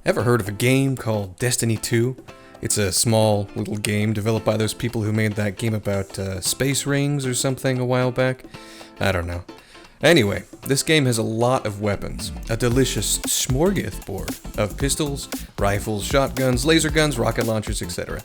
Ever heard of a game called Destiny 2? It's a small little game developed by those people who made that game about space rings or something a while back. I don't know. Anyway, this game has a lot of weapons, a delicious smorgasbord of pistols, rifles, shotguns, laser guns, rocket launchers, etc.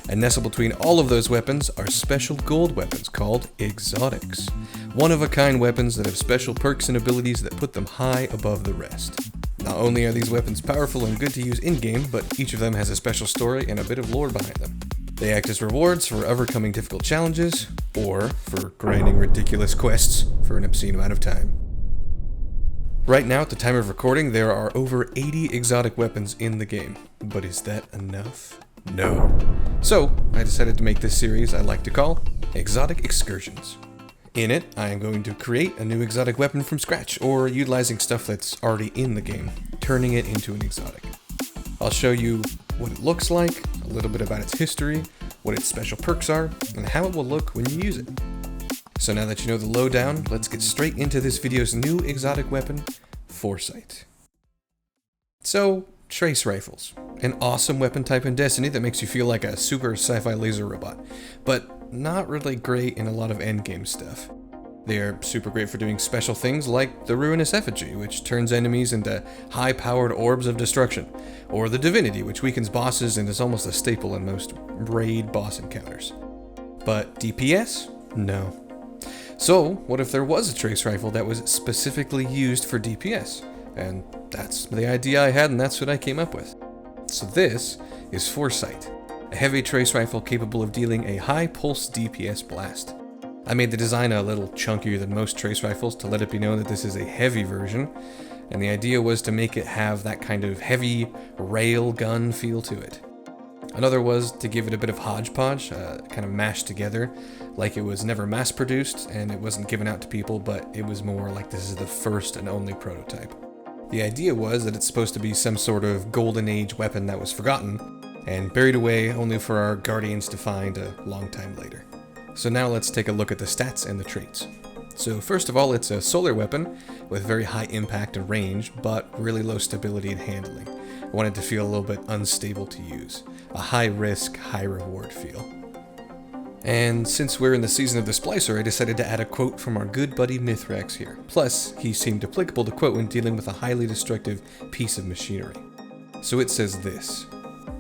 And nestled between all of those weapons are special gold weapons called exotics. One-of-a-kind weapons that have special perks and abilities that put them high above the rest. Not only are these weapons powerful and good to use in-game, but each of them has a special story and a bit of lore behind them. They act as rewards for overcoming difficult challenges, or for grinding ridiculous quests for an obscene amount of time. Right now, at the time of recording, there are over 80 exotic weapons in the game. But is that enough? No. So, I decided to make this series I like to call Exotic Excursions. In it, I am going to create a new exotic weapon from scratch, or utilizing stuff that's already in the game, turning it into an exotic. I'll show you what it looks like, a little bit about its history, what its special perks are, and how it will look when you use it. So now that you know the lowdown, let's get straight into this video's new exotic weapon, Foresight. So, trace rifles. An awesome weapon type in Destiny that makes you feel like a super sci-fi laser robot, but not really great in a lot of endgame stuff. They are super great for doing special things like the Ruinous Effigy, which turns enemies into high-powered orbs of destruction, or the Divinity, which weakens bosses and is almost a staple in most raid boss encounters. But DPS? No. So, what if there was a trace rifle that was specifically used for DPS? And that's the idea I had, and that's what I came up with. So this is Foresight, a heavy trace rifle capable of dealing a high-pulse DPS blast. I made the design a little chunkier than most trace rifles to let it be known that this is a heavy version, and the idea was to make it have that kind of heavy rail gun feel to it. Another was to give it a bit of hodgepodge, kind of mashed together, like it was never mass-produced and it wasn't given out to people, but it was more like this is the first and only prototype. The idea was that it's supposed to be some sort of golden age weapon that was forgotten and buried away only for our guardians to find a long time later. So now let's take a look at the stats and the traits. So first of all, it's a solar weapon with very high impact and range, but really low stability and handling. I wanted to feel a little bit unstable to use. A high risk, high reward feel. And since we're in the season of the Splicer, I decided to add a quote from our good buddy Mithrax here. Plus, he seemed applicable to quote when dealing with a highly destructive piece of machinery. So it says this: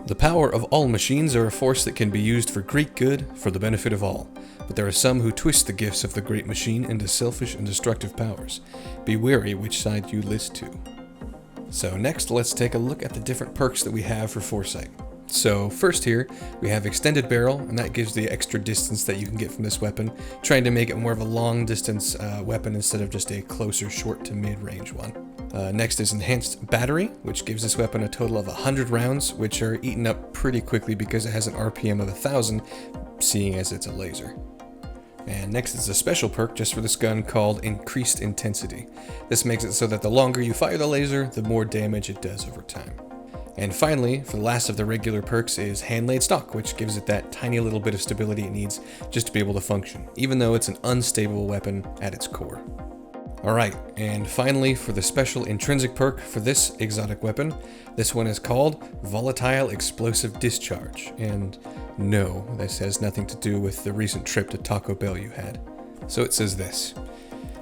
"The power of all machines are a force that can be used for great good, for the benefit of all. But there are some who twist the gifts of the great machine into selfish and destructive powers. Be wary which side you list to." So next, let's take a look at the different perks that we have for Foresight. So first here, we have Extended Barrel, and that gives the extra distance that you can get from this weapon, trying to make it more of a long distance weapon instead of just a closer short to mid-range one. Next is Enhanced Battery, which gives this weapon a total of 100 rounds, which are eaten up pretty quickly because it has an RPM of 1000, seeing as it's a laser. And next is a special perk just for this gun called Increased Intensity. This makes it so that the longer you fire the laser, the more damage it does over time. And finally, for the last of the regular perks, is Hand-Laid Stock, which gives it that tiny little bit of stability it needs just to be able to function, even though it's an unstable weapon at its core. Alright, and finally, for the special intrinsic perk for this exotic weapon, this one is called Volatile Explosive Discharge. And no, this has nothing to do with the recent trip to Taco Bell you had. So it says this: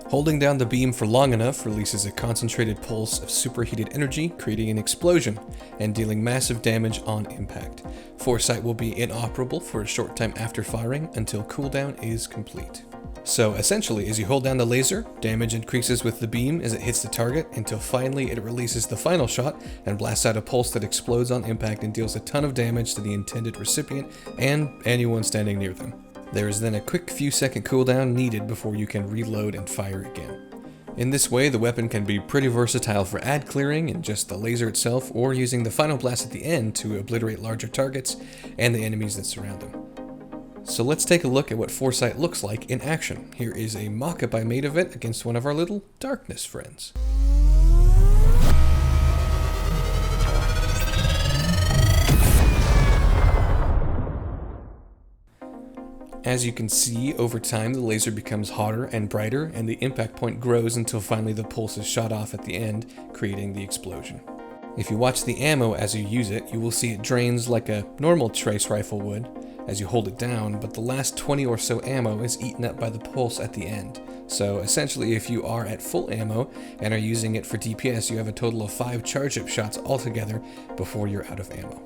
"Holding down the beam for long enough releases a concentrated pulse of superheated energy, creating an explosion and dealing massive damage on impact. Foresight will be inoperable for a short time after firing until cooldown is complete." So essentially, as you hold down the laser, damage increases with the beam as it hits the target until finally it releases the final shot and blasts out a pulse that explodes on impact and deals a ton of damage to the intended recipient and anyone standing near them. There is then a quick few second cooldown needed before you can reload and fire again. In this way, the weapon can be pretty versatile for ad clearing in just the laser itself, or using the final blast at the end to obliterate larger targets and the enemies that surround them. So let's take a look at what Foresight looks like in action. Here is a mock-up I made of it against one of our little darkness friends. As you can see, over time the laser becomes hotter and brighter, and the impact point grows until finally the pulse is shot off at the end, creating the explosion. If you watch the ammo as you use it, you will see it drains like a normal trace rifle would as you hold it down, but the last 20 or so ammo is eaten up by the pulse at the end. So essentially, if you are at full ammo and are using it for DPS, you have a total of 5 charge-up shots altogether before you're out of ammo.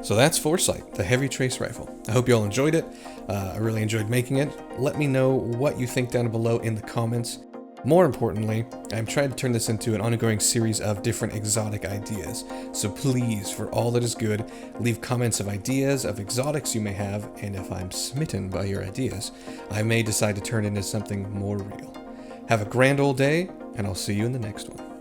So that's Foresight, the heavy trace rifle. I hope you all enjoyed it. I really enjoyed making it. Let me know what you think down below in the comments. More importantly, I'm trying to turn this into an ongoing series of different exotic ideas. So please, for all that is good, leave comments of ideas of exotics you may have, and if I'm smitten by your ideas, I may decide to turn it into something more real. Have a grand old day, and I'll see you in the next one.